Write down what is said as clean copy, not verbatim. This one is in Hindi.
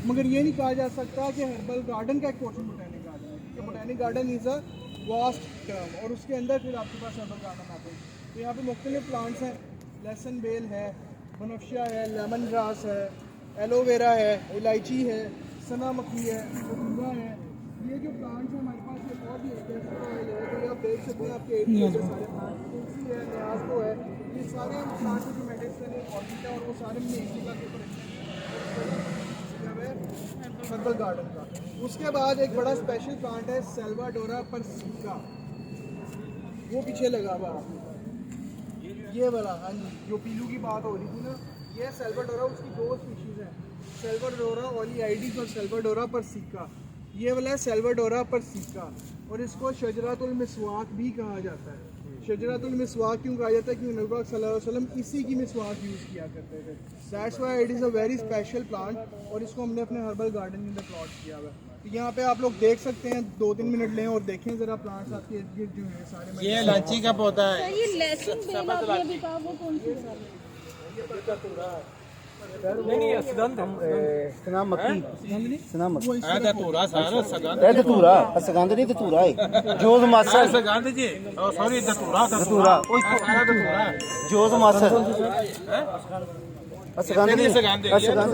मगर ये नहीं कहा जा सकता कि हर्बल गार्डन का एक पोर्शन बोटैनिक गार्डन है, क्योंकि botanic garden is a vast term और उसके अंदर फिर आपके पास हर्बल गार्डन आते हैं। तो यहाँ पे मुख्तलिफ प्लांट्स हैं, लहसन बेल है, बनफशिया है, लेमन ग्रास है, एलोवेरा है, इलायची है, सना मक्खी है, पुदीना है। ये जो प्लांट्स हैं हमारे पास, ये और भी है, कैस्टर ऑयल है, तो ये आप देख सकते हैं आपके एरिया के सारे प्लांट, तुलसी है, न्याज़ो है, ये सारे प्लांट्स जो मेडिसिन इम्पॉर्टेंट है और वो सारे हमने एक जगह के ऊपर हर्बल गार्डन का। उसके बाद एक बड़ा स्पेशल प्लांट है सेल्वाडोरा परसिका, वो पीछे लगा हुआ है ये वाला। हाँ जी, जो पीलू की बात हो रही थी ना, ये सेल्वाडोरा, उसकी दो स्पीशीज़ हैं, सेल्वाडोरा ओलियाइडिस और सेल्वाडोरा परसिका। ये वाला है सेल्वाडोरा परसिका और इसको शजरातुल मिसवाक भी कहा जाता है। शजरातुल मिसवाक क्यों कहा जाता है? क्योंकि नबी पाक सल्लल्लाहु अलैहि वसल्लम इसी की मिसवाक यूज़ किया करते थे। That's why it is a very special plant और इसको हमने अपने हर्बल गार्डन के अंदर प्लॉट किया हुआ है। तो यहाँ पे आप लोग देख सकते हैं, 2-3 मिनट लें और देखें ज़रा प्लांट्स आपके इर्द गिर्द जो है सारे। ये इलायची का पौधा है। ये लहसुन बेल आपने अभी कहा, वो कौन सी बेल है? सना मक्की सना मक्की धतूरा सारा सगंध ਇਹ ਧਤੂਰਾ ਸਗੰਧ ਨਹੀਂ ਧਤੂਰਾ ਹੈ ਜੋਜ਼ ਮਾਸਰ सगंध जी सॉरी धतूरा ਧਤੂਰਾ सारा धतूरा ਜੋਜ਼ ਮਾਸਰ ਸਗੰਧ ਨਹੀਂ सगंध ਸਗੰਧ